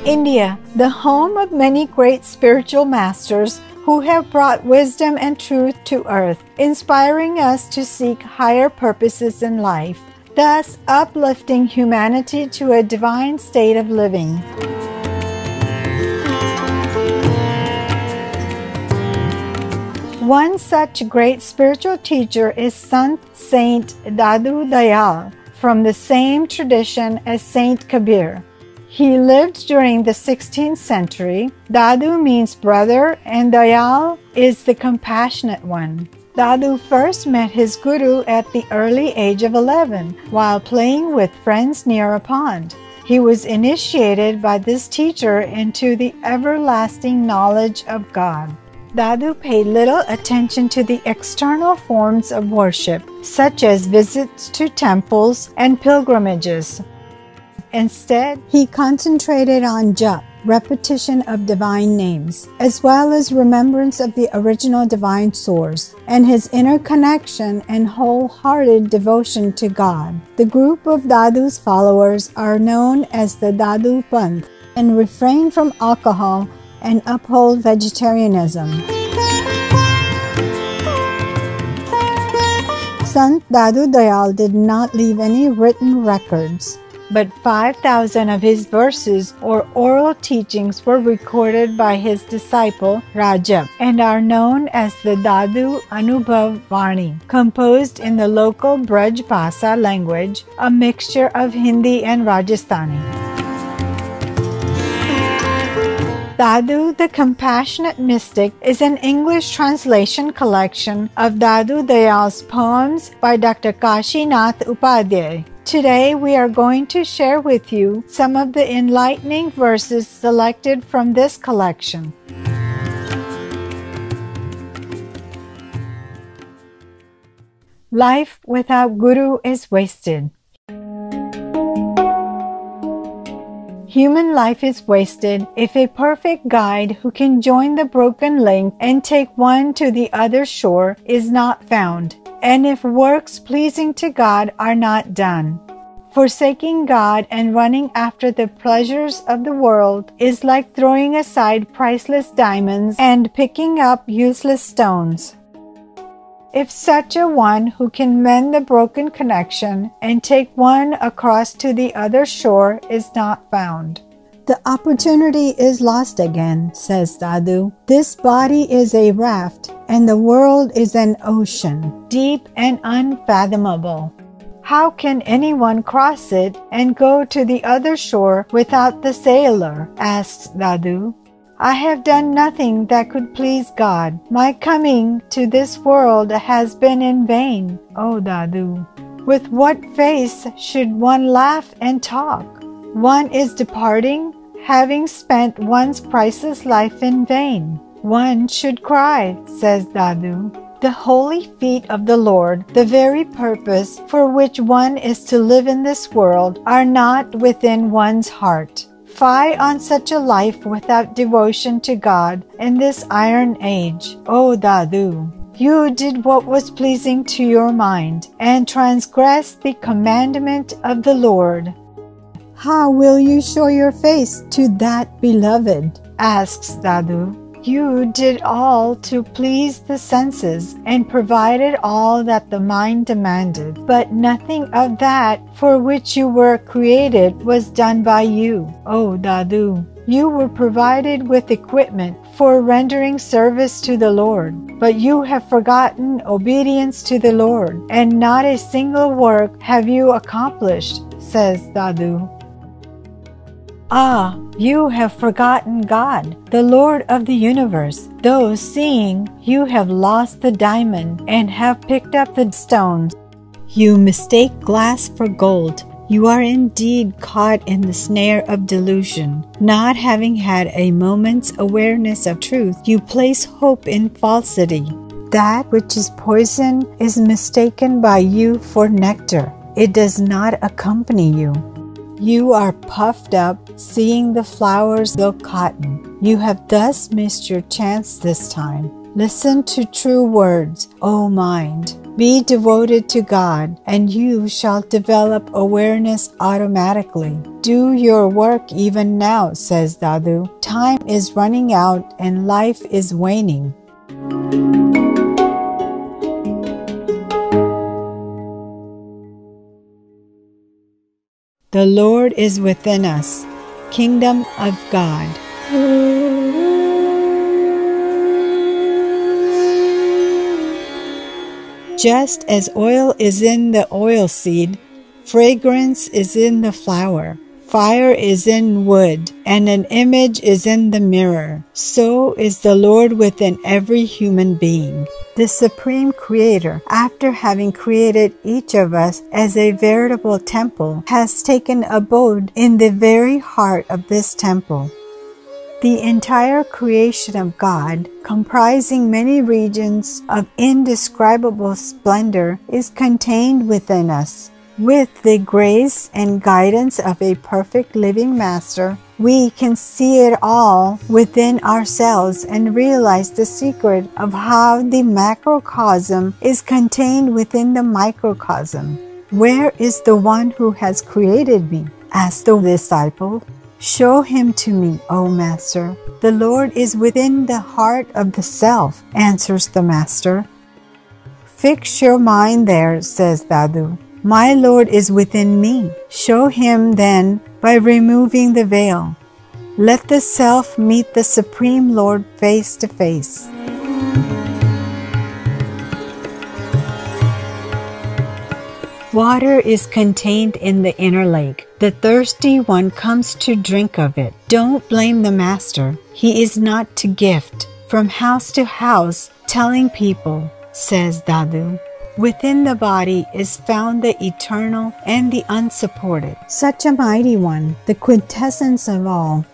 India, the home of many great spiritual masters who have brought wisdom and truth to earth, inspiring us to seek higher purposes in life, thus uplifting humanity to a divine state of living. One such great spiritual teacher is Sant Saint Dadu Dayal, from the same tradition as Saint Kabir. He lived during the 16th century. Dadu means brother and Dayal is the compassionate one. Dadu first met his guru at the early age of 11 while playing with friends near a pond. He was initiated by this teacher into the everlasting knowledge of God. Dadu paid little attention to the external forms of worship, such as visits to temples and pilgrimages. Instead, he concentrated on japa, repetition of divine names, as well as remembrance of the original divine source, and his inner connection and wholehearted devotion to God. The group of Dadu's followers are known as the Dadu Panth and refrain from alcohol and uphold vegetarianism. Sant Dadu Dayal did not leave any written records, but 5,000 of his verses or oral teachings were recorded by his disciple Rajab and are known as the Dadu Anubhav Vani, composed in the local Braj Bhasa language, a mixture of Hindi and Rajasthani. Dadu the Compassionate Mystic is an English translation collection of Dadu Dayal's poems by Dr. Kashinath Upadhyay. Today we are going to share with you some of the enlightening verses selected from this collection. Life without Guru is wasted. Human life is wasted if a perfect guide who can join the broken link and take one to the other shore is not found, and if works pleasing to God are not done. Forsaking God and running after the pleasures of the world is like throwing aside priceless diamonds and picking up useless stones. If such a one who can mend the broken connection and take one across to the other shore is not found, the opportunity is lost again, says Dadu. This body is a raft and the world is an ocean, deep and unfathomable. How can anyone cross it and go to the other shore without the sailor? Asks Dadu. I have done nothing that could please God. My coming to this world has been in vain, O Dadu. With what face should one laugh and talk? One is departing, having spent one's priceless life in vain. One should cry, says Dadu. The holy feet of the Lord, the very purpose for which one is to live in this world, are not within one's heart. Fie on such a life without devotion to God in this iron age, O Dadu. You did what was pleasing to your mind and transgressed the commandment of the Lord. How will you show your face to that beloved? Asks Dadu. You did all to please the senses and provided all that the mind demanded, but nothing of that for which you were created was done by you, O Dadu. You were provided with equipment for rendering service to the Lord, but you have forgotten obedience to the Lord, and not a single work have you accomplished, says Dadu. Ah, you have forgotten God, the Lord of the universe, though seeing you have lost the diamond and have picked up the stones. You mistake glass for gold. You are indeed caught in the snare of delusion. Not having had a moment's awareness of truth, you place hope in falsity. That which is poison is mistaken by you for nectar. It does not accompany you. You are puffed up, seeing the flowers go cotton. You have thus missed your chance this time. Listen to true words, O mind. Be devoted to God, and you shall develop awareness automatically. Do your work even now, says Dadu. Time is running out and life is waning. The Lord is within us. Kingdom of God. Just as oil is in the oilseed, fragrance is in the flower, fire is in wood, and an image is in the mirror, so is the Lord within every human being. The Supreme Creator, after having created each of us as a veritable temple, has taken abode in the very heart of this temple. The entire creation of God, comprising many regions of indescribable splendor, is contained within us. With the grace and guidance of a perfect living Master, we can see it all within ourselves and realize the secret of how the macrocosm is contained within the microcosm. Where is the one who has created me? Asked the disciple. Show him to me, O Master. The Lord is within the heart of the self, answers the Master. Fix your mind there, says Dadu. My Lord is within me. Show him then by removing the veil. Let the self meet the Supreme Lord face to face. Water is contained in the inner lake. The thirsty one comes to drink of it. Don't blame the Master. He is not to gift from house to house telling people, says Dadu. Within the body is found the eternal and the unsupported. Such a mighty one, the quintessence of all.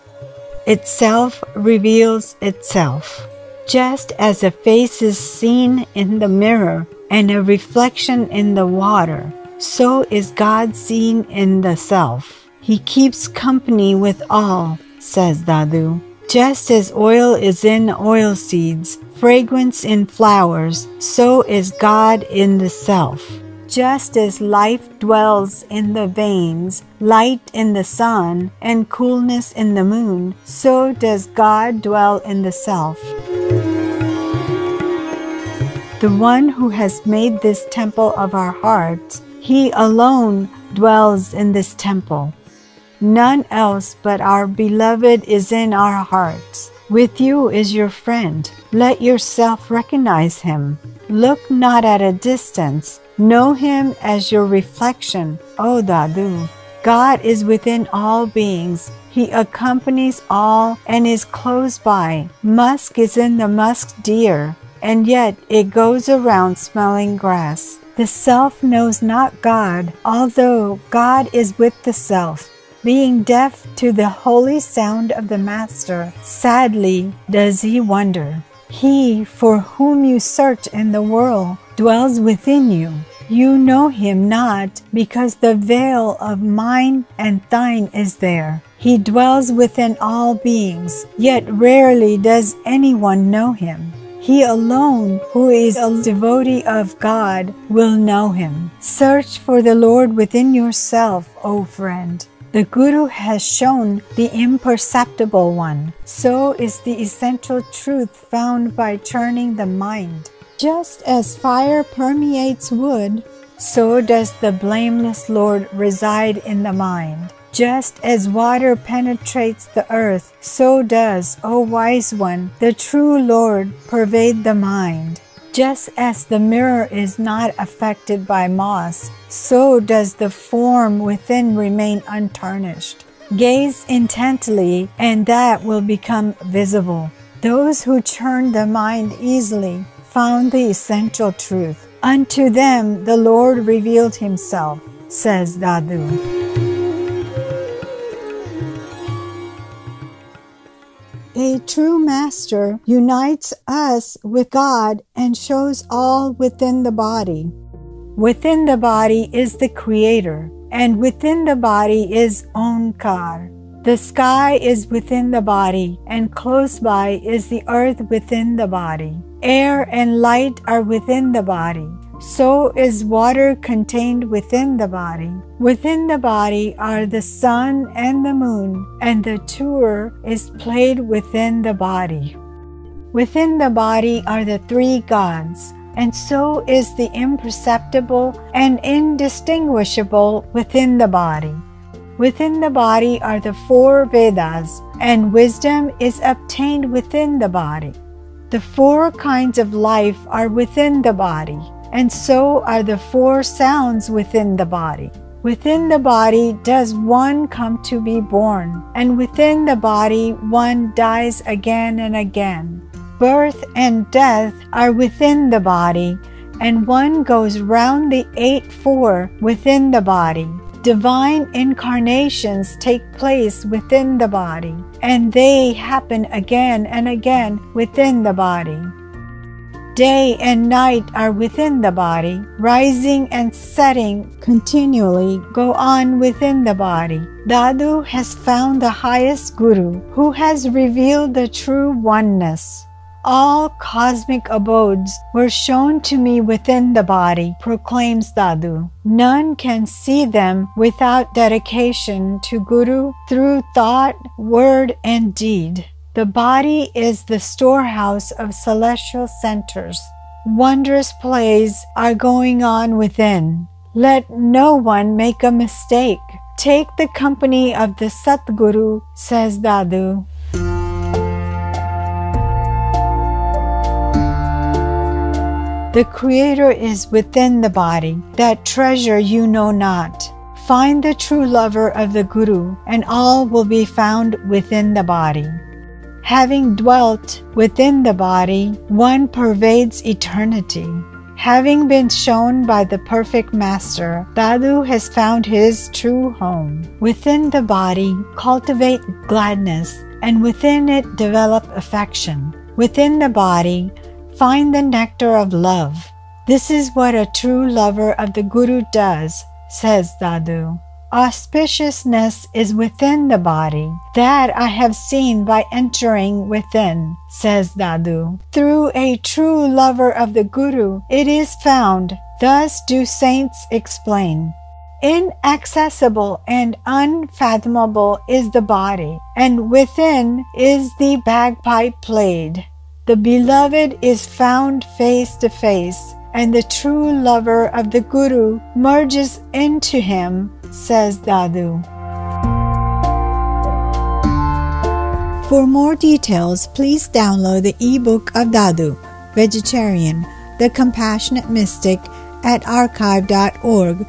Itself reveals itself. Just as a face is seen in the mirror and a reflection in the water, so is God seen in the self. He keeps company with all, says Dadu. Just as oil is in oil seeds, fragrance in flowers, so is God in the self. Just as life dwells in the veins, light in the sun, and coolness in the moon, so does God dwell in the self. The one who has made this temple of our hearts, he alone dwells in this temple. None else but our beloved is in our hearts. With you is your friend. Let yourself recognize him. Look not at a distance. Know him as your reflection, O Dadu. God is within all beings. He accompanies all and is close by. Musk is in the musk deer, and yet it goes around smelling grass. The self knows not God, although God is with the self. Being deaf to the holy sound of the Master, sadly does he wonder. He for whom you search in the world dwells within you. You know him not, because the veil of mine and thine is there. He dwells within all beings, yet rarely does anyone know him. He alone, who is a devotee of God, will know him. Search for the Lord within yourself, O friend. The Guru has shown the imperceptible one. So is the essential truth found by turning the mind. Just as fire permeates wood, so does the blameless Lord reside in the mind. Just as water penetrates the earth, so does, O wise one, the true Lord pervade the mind. Just as the mirror is not affected by moss, so does the form within remain untarnished. Gaze intently, and that will become visible. Those who turn the mind easily found the essential truth. Unto them the Lord revealed himself, says Dadu. A true Master unites us with God and shows all within the body. Within the body is the Creator, and within the body is Onkar. The sky is within the body, and close by is the earth within the body. Air and light are within the body. so is water contained within the body. Within the body are the sun and the moon, and the tuor is played within the body. Within the body are the three gods, and so is the imperceptible and indistinguishable within the body. Within the body are the four Vedas, and wisdom is obtained within the body. The four kinds of life are within the body, and so are the four sounds within the body. Within the body does one come to be born, and within the body one dies again and again. Birth and death are within the body, and one goes round the 8-4 within the body. Divine incarnations take place within the body, and they happen again and again within the body. Day and night are within the body. Rising and setting continually go on within the body. Dadu has found the highest Guru, who has revealed the true oneness. All cosmic abodes were shown to me within the body, proclaims Dadu. None can see them without dedication to Guru through thought, word, and deed. The body is the storehouse of celestial centers. Wondrous plays are going on within. Let no one make a mistake. Take the company of the Satguru, says Dadu. The Creator is within the body, that treasure you know not. Find the true lover of the Guru, and all will be found within the body. Having dwelt within the body, one pervades eternity. Having been shown by the perfect Master, Dadu has found his true home. Within the body, cultivate gladness, and within it develop affection. Within the body, find the nectar of love. This is what a true lover of the Guru does, says Dadu. Auspiciousness is within the body. That I have seen by entering within, says Dadu. Through a true lover of the Guru, it is found. Thus do saints explain. Inaccessible and unfathomable is the body, and within is the bagpipe played. The beloved is found face to face, and the true lover of the Guru merges into him, says Dadu. For more details, please download the ebook of Dadu, Vegetarian, The Compassionate Mystic, at archive.org.